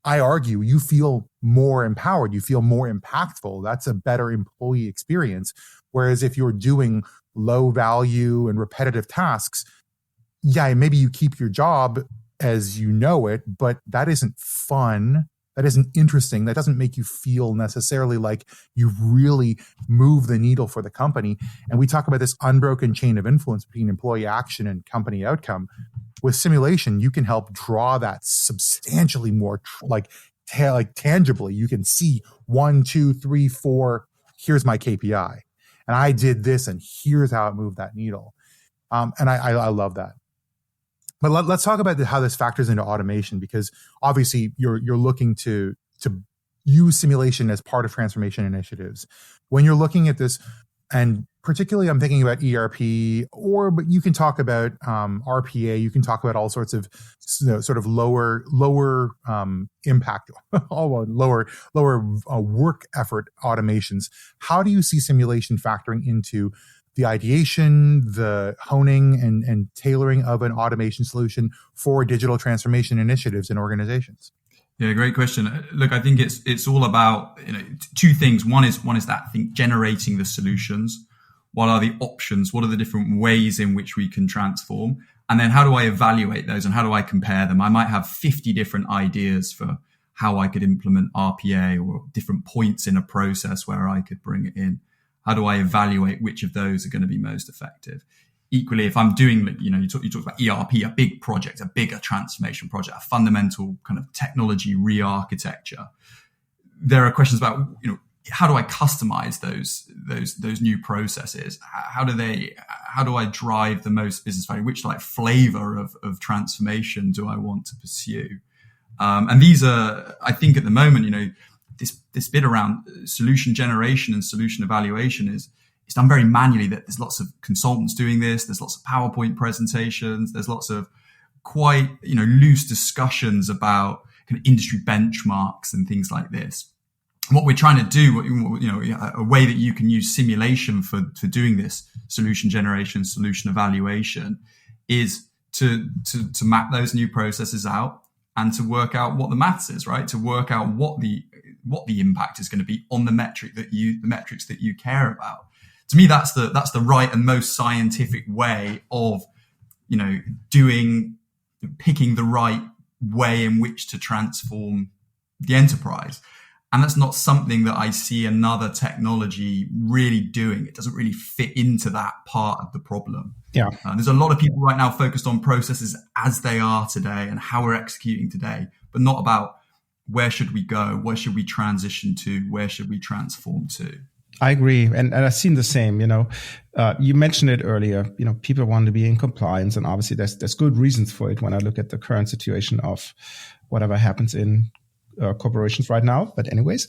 I argue you feel more empowered, you feel more impactful. That's a better employee experience. Whereas if you're doing low value and repetitive tasks, yeah, maybe you keep your job as you know it, but that isn't fun. That isn't interesting. That doesn't make you feel necessarily like you've really moved the needle for the company. And we talk about this unbroken chain of influence between employee action and company outcome. With simulation, you can help draw that substantially more, like tangibly. You can see 1, 2, 3, 4. Here's my KPI, and I did this, and here's how it moved that needle. And I love that. But let's talk about how this factors into automation, because obviously you're looking to use simulation as part of transformation initiatives. When you're looking at this, and particularly I'm thinking about ERP, but you can talk about RPA, you can talk about all sorts of, you know, sort of lower impact, lower work effort automations. How do you see simulation factoring into the ideation, the honing and tailoring of an automation solution for digital transformation initiatives in organizations? Yeah, great question. Look, I think it's all about two things. One is that I think generating the solutions. What are the options? What are the different ways in which we can transform? And then how do I evaluate those and how do I compare them? I might have 50 different ideas for how I could implement RPA or different points in a process where I could bring it in. How do I evaluate which of those are going to be most effective? Equally, if I'm doing, you talked about ERP, a big project, a bigger transformation project, a fundamental kind of technology re-architecture, there are questions about, how do I customize those new processes? How do I drive the most business value? Which flavor of transformation do I want to pursue? And these are, I think at the moment, this bit around solution generation and solution evaluation it's done very manually. That there's lots of consultants doing this. There's lots of PowerPoint presentations. There's lots of quite, loose discussions about kind of industry benchmarks and things like this. And what we're trying to do, a way that you can use simulation for doing this solution generation, solution evaluation is to map those new processes out and to work out what the maths is, right? To work out what the impact is going to be on the metrics that you care about. To me, that's the right and most scientific way of, picking the right way in which to transform the enterprise. And that's not something that I see another technology really doing. It doesn't really fit into that part of the problem. Yeah. There's a lot of people right now focused on processes as they are today and how we're executing today, but not about where should we go, where should we transition to, where should we transform to. I agree. And I've seen the same, you mentioned it earlier, people want to be in compliance, and obviously there's good reasons for it when I look at the current situation of whatever happens in corporations right now. But anyways,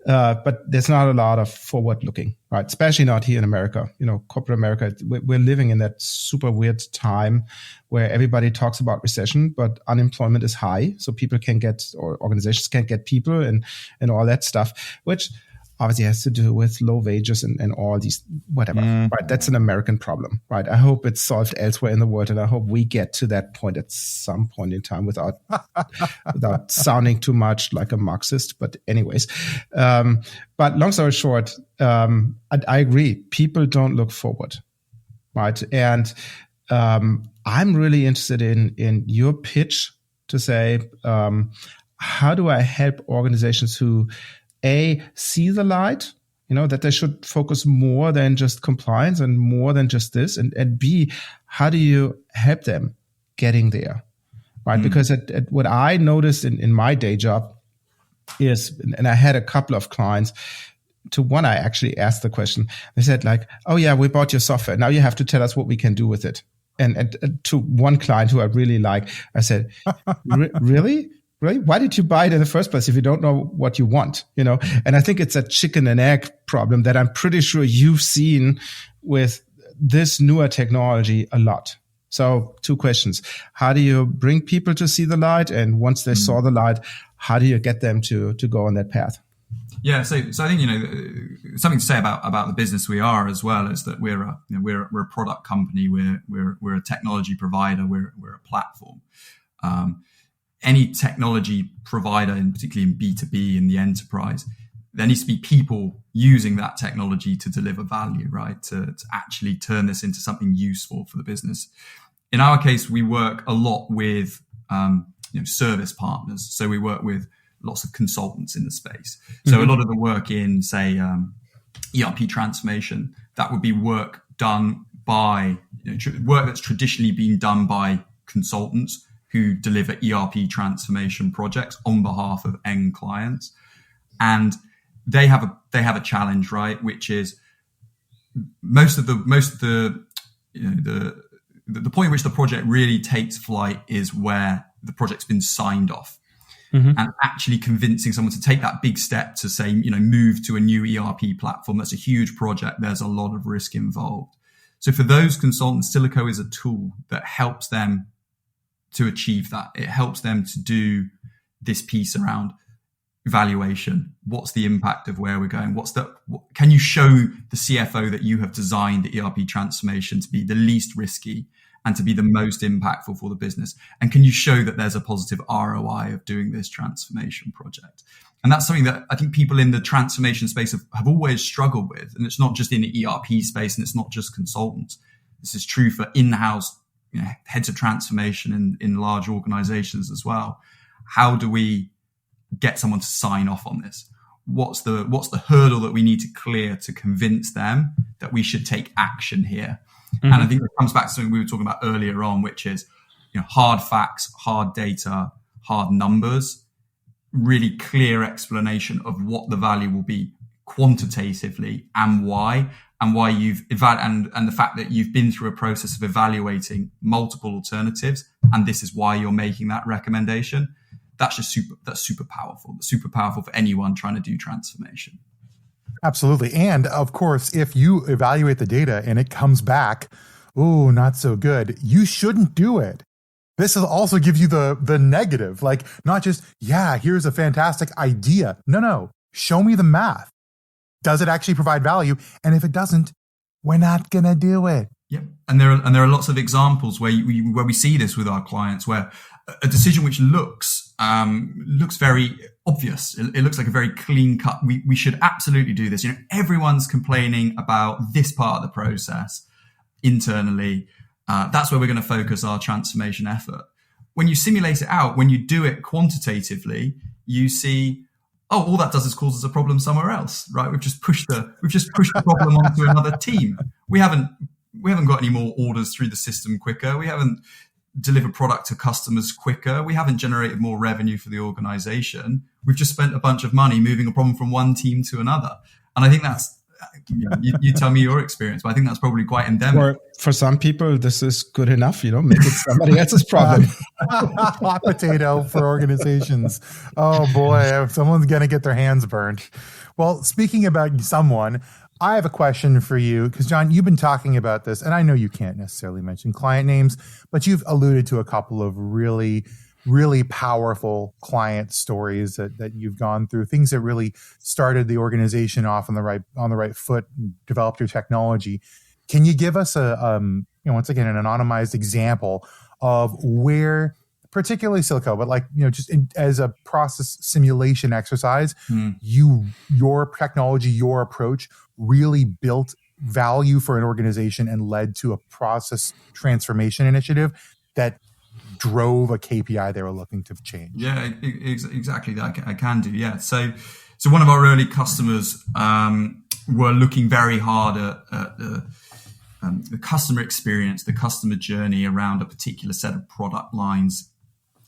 but there's not a lot of forward looking, right? Especially not here in America. Corporate America, we're living in that super weird time where everybody talks about recession, but unemployment is high. So people can or organizations can't get people and all that stuff, which obviously has to do with low wages and all these, whatever, right? That's an American problem, right? I hope it's solved elsewhere in the world, and I hope we get to that point at some point in time without sounding too much like a Marxist. But anyways, but long story short, I agree. People don't look forward, right? And I'm really interested in your pitch to say, how do I help organizations who see the light, that they should focus more than just compliance and more than just this, and B, how do you help them getting there, right? Because what I noticed in my day job is, and I had a couple of clients, to one I actually asked the question, they said oh yeah, we bought your software, now you have to tell us what we can do with it. And to one client who I really like, I said, really? Right? Why did you buy it in the first place if you don't know what you want? And I think it's a chicken and egg problem that I'm pretty sure you've seen with this newer technology a lot. So 2 questions. How do you bring people to see the light? And once they saw the light, how do you get them to go on that path? Yeah. So I think, something to say about the business we are as well is that we're a product company. We're a technology provider. We're a platform. Any technology provider, and particularly in B2B in the enterprise, there needs to be people using that technology to deliver value, right? To actually turn this into something useful for the business. In our case, we work a lot with service partners. So we work with lots of consultants in the space. So a lot of the work in, say, ERP transformation, that would be work done by work that's traditionally been done by consultants who deliver ERP transformation projects on behalf of end clients, and they have a challenge, right? Which is most of the point at which the project really takes flight is where the project's been signed off, and actually convincing someone to take that big step to say, move to a new ERP platform. That's a huge project. There's a lot of risk involved. So for those consultants, Silico is a tool that helps them to achieve that. It helps them to do this piece around evaluation? What's the impact of where we're going? Can you show the CFO that you have designed the ERP transformation to be the least risky and to be the most impactful for the business? And can you show that there's a positive ROI of doing this transformation project? And that's something that I think people in the transformation space have always struggled with. And it's not just in the ERP space, and it's not just consultants. This is true for in-house heads of transformation in large organizations as well. How do we get someone to sign off on this? What's the hurdle that we need to clear to convince them that we should take action here? Mm-hmm. And I think it comes back to something we were talking about earlier on, which is hard facts, hard data, hard numbers, really clear explanation of what the value will be quantitatively and why you've and the fact that you've been through a process of evaluating multiple alternatives, and this is why you're making that recommendation. That's super powerful. That's super powerful for anyone trying to do transformation. Absolutely. And of course, if you evaluate the data and it comes back, oh, not so good, you shouldn't do it. This will also give you the negative, like not just, here's a fantastic idea. No, show me the math. Does it actually provide value? And if it doesn't, we're not going to do it. Yeah. And there are lots of examples where we see this with our clients, where a decision which looks very obvious. It looks like a very clean cut. We should absolutely do this. Everyone's complaining about this part of the process internally. That's where we're going to focus our transformation effort. When you simulate it out, when you do it quantitatively, you see, all that does is causes a problem somewhere else, right? We've just pushed the problem onto another team. We haven't got any more orders through the system quicker. We haven't delivered product to customers quicker. We haven't generated more revenue for the organization. We've just spent a bunch of money moving a problem from one team to another. And I think that's, you tell me your experience, but I think that's probably quite endemic. Or for some people, this is good enough, make it somebody else's problem. Hot potato for organizations. Oh boy, someone's going to get their hands burned. Well, speaking about someone, I have a question for you, because John, you've been talking about this, and I know you can't necessarily mention client names, but you've alluded to a couple of really, really powerful client stories that you've gone through, things that really started the organization off on the right foot, and developed your technology. Can you give us once again, an anonymized example of where, particularly Silico, but as a process simulation exercise, your technology, your approach really built value for an organization and led to a process transformation initiative that drove a KPI they were looking to change? Yeah, exactly. That I can do. Yeah. So one of our early customers were looking very hard at the customer experience, the customer journey around a particular set of product lines.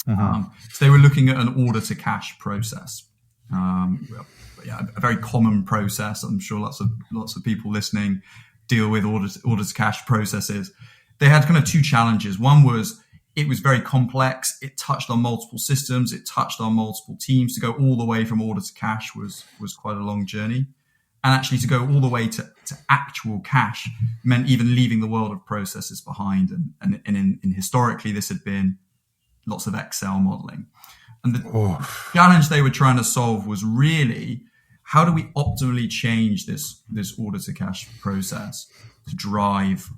So they were looking at an order to cash process. A very common process. I'm sure lots of people listening deal with order to cash processes. They had kind of two challenges. One was it was very complex. It touched on multiple systems. It touched on multiple teams. To go all the way from order to cash was quite a long journey. And actually to go all the way to actual cash meant even leaving the world of processes behind. And historically, this had been lots of Excel modeling. And the challenge they were trying to solve was really, how do we optimally change this order to cash process to drive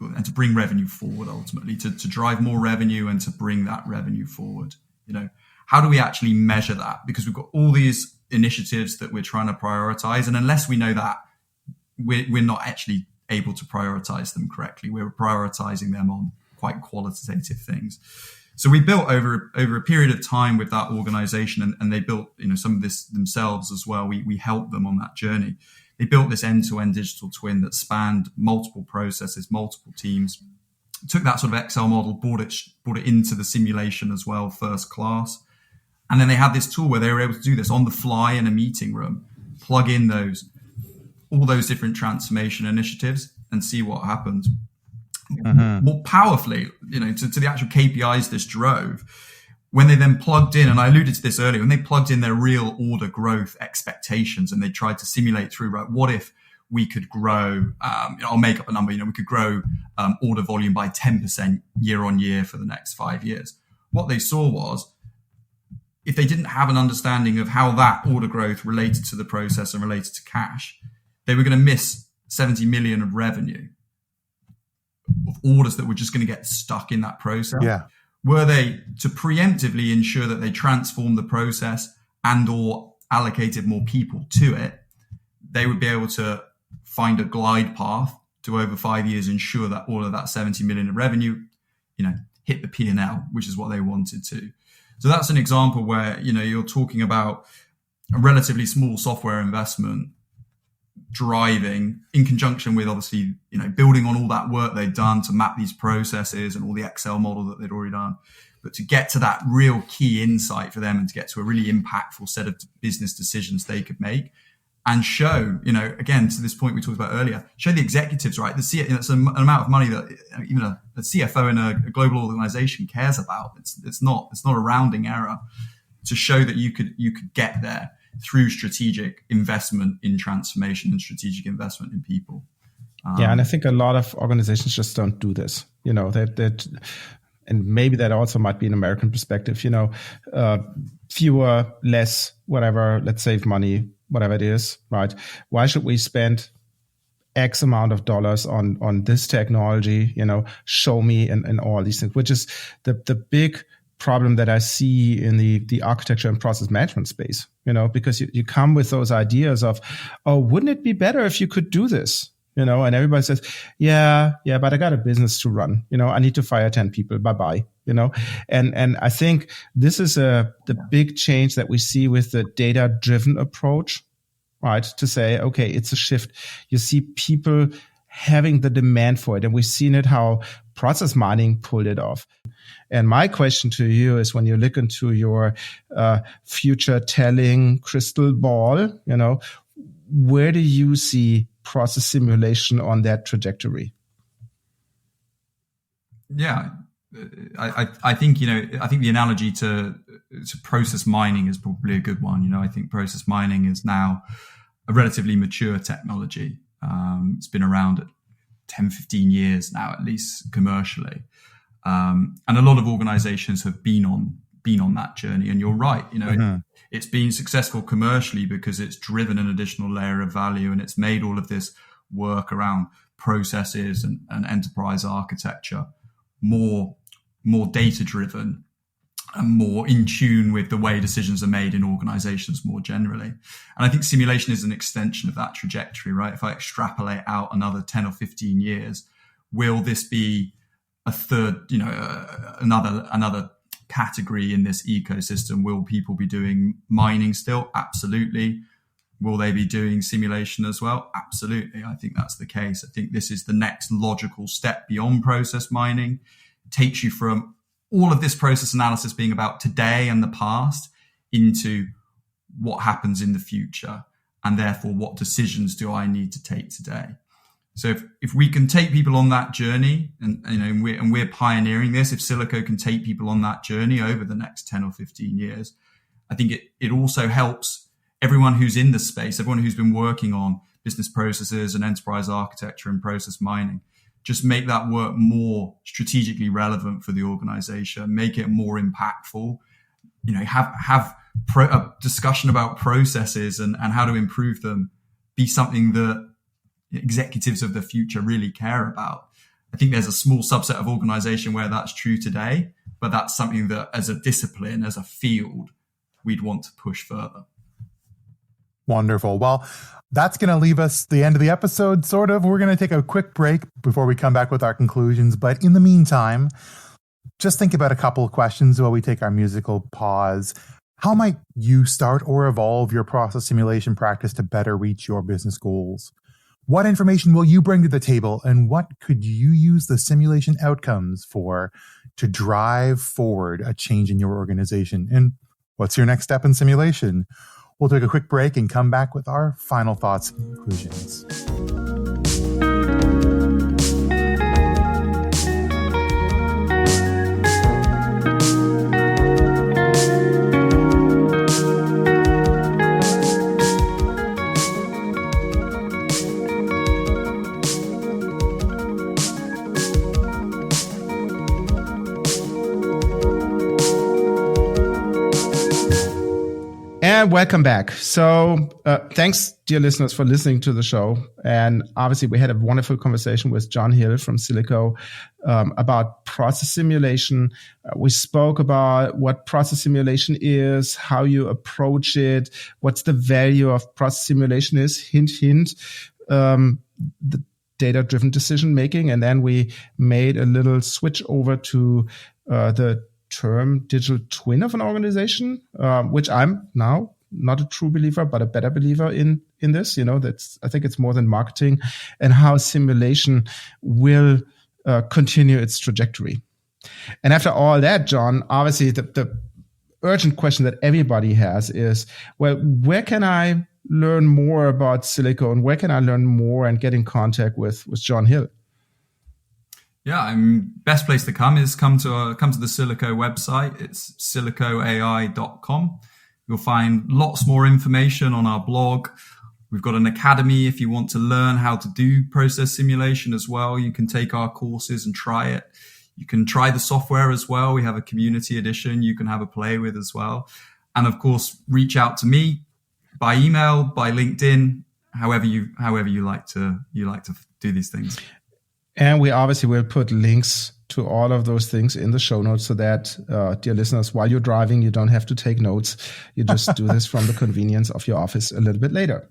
and to bring revenue forward, ultimately to drive more revenue and to bring that revenue forward? How do we actually measure that? Because we've got all these initiatives that we're trying to prioritize, and unless we know that, we're not actually able to prioritize them correctly. We're prioritizing them on quite qualitative things. So we built over a period of time with that organization, and they built some of this themselves as well. We helped them on that journey. They built this end-to-end digital twin that spanned multiple processes, multiple teams, took that sort of Excel model, brought it into the simulation as well, first class. And then they had this tool where they were able to do this on the fly in a meeting room, plug in all those different transformation initiatives and see what happened. More powerfully, to the actual KPIs this drove, when they then plugged in, and I alluded to this earlier, when they plugged in their real order growth expectations and they tried to simulate through, right, what if we could grow, I'll make up a number, we could grow order volume by 10% year on year for the next 5 years. What they saw was if they didn't have an understanding of how that order growth related to the process and related to cash, they were going to miss 70 million of revenue of orders that were just going to get stuck in that process. Yeah. Were they to preemptively ensure that they transformed the process and or allocated more people to it, they would be able to find a glide path to over 5 years ensure that all of that 70 million of revenue, hit the P&L, which is what they wanted to. So that's an example where, you're talking about a relatively small software investment driving in conjunction with obviously, building on all that work they'd done to map these processes and all the Excel model that they'd already done. But to get to that real key insight for them and to get to a really impactful set of business decisions they could make and show, again, to this point we talked about earlier, show the executives, right? It's an amount of money that even a CFO in a global organization cares about. It's not a rounding error to show that you could get there through strategic investment in transformation and strategic investment in people. And I think a lot of organizations just don't do this. And maybe that also might be an American perspective. Fewer, less, whatever. Let's save money, whatever it is, right? Why should we spend X amount of dollars on this technology? Show me and all these things, which is the big problem that I see in the architecture and process management space, because you come with those ideas of, oh, wouldn't it be better if you could do this? And everybody says, yeah, but I got a business to run, I need to fire 10 people, bye-bye, and I think this is the big change that we see with the data-driven approach, right? To say, okay, it's a shift. You see people having the demand for it. And we've seen it how process mining pulled it off. And my question to you is, when you look into your future telling crystal ball, where do you see process simulation on that trajectory? Yeah, I think the analogy to process mining is probably a good one. I think process mining is now a relatively mature technology. It's been around 10, 15 years now, at least commercially. And a lot of organizations have been on that journey. And you're right, it's been successful commercially because it's driven an additional layer of value, and it's made all of this work around processes and enterprise architecture more data driven and more in tune with the way decisions are made in organizations more generally. And I think simulation is an extension of that trajectory, right? If I extrapolate out another 10 or 15 years, will this be a third, another category in this ecosystem? Will people be doing mining still? Absolutely. Will they be doing simulation as well? Absolutely. I think that's the case. I think this is the next logical step beyond process mining. It takes you from all of this process analysis being about today and the past into what happens in the future, and therefore what decisions do I need to take today. So if we can take people on that journey, and we're pioneering this, if Silico can take people on that journey over the next 10 or 15 years, I think it also helps everyone who's in the space, everyone who's been working on business processes and enterprise architecture and process mining, just make that work more strategically relevant for the organization, make it more impactful, have a discussion about processes and how to improve them be something that executives of the future really care about. I think there's a small subset of organization where that's true today, but that's something that as a discipline, as a field, we'd want to push further. Wonderful. Well, that's going to leave us the end of the episode, sort of. We're going to take a quick break before we come back with our conclusions. But in the meantime, just think about a couple of questions while we take our musical pause. How might you start or evolve your process simulation practice to better reach your business goals? What information will you bring to the table, and what could you use the simulation outcomes for to drive forward a change in your organization? And what's your next step in simulation? We'll take a quick break and come back with our final thoughts and conclusions. And welcome back. So thanks, dear listeners, for listening to the show. And obviously, we had a wonderful conversation with John Hill from Silico about process simulation. We spoke about what process simulation is, how you approach it, what's the value of process simulation is, hint, hint, the data-driven decision-making. And then we made a little switch over to the term digital twin of an organization, which I'm now not a true believer, but a better believer in this. I think it's more than marketing, and how simulation will continue its trajectory. And after all that, John, obviously the urgent question that everybody has is, well, where can I learn more about Silico, and where can I learn more and get in contact with John Hill? Yeah, best place to come is come to the Silico website. It's silicoai.com. You'll find lots more information on our blog. We've got an academy if you want to learn how to do process simulation as well. You can take our courses and try it. You can try the software as well. We have a community edition you can have a play with as well. And of course, reach out to me by email, by LinkedIn, however you like to do these things. And we obviously will put links to all of those things in the show notes so that, dear listeners, while you're driving, you don't have to take notes. You just do this from the convenience of your office a little bit later.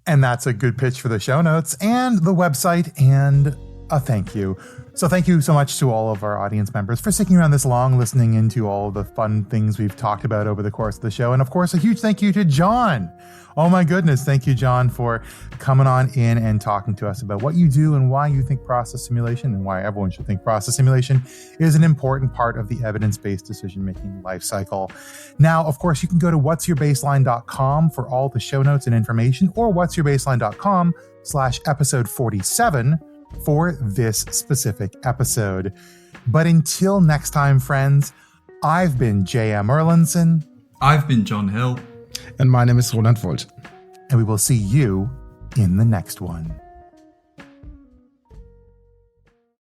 And that's a good pitch for the show notes and the website, and a thank you. So thank you so much to all of our audience members for sticking around this long, listening into all the fun things we've talked about over the course of the show. And of course, a huge thank you to John. Oh my goodness. Thank you, John, for coming on in and talking to us about what you do and why you think process simulation, and why everyone should think process simulation is an important part of the evidence-based decision-making lifecycle. Now, of course, you can go to whatsyourbaseline.com for all the show notes and information, or whatsyourbaseline.com/episode 47 for this specific episode. But until next time, friends, I've been J.M. Erlandson. I've been John Hill. And my name is Roland Volt. And we will see you in the next one.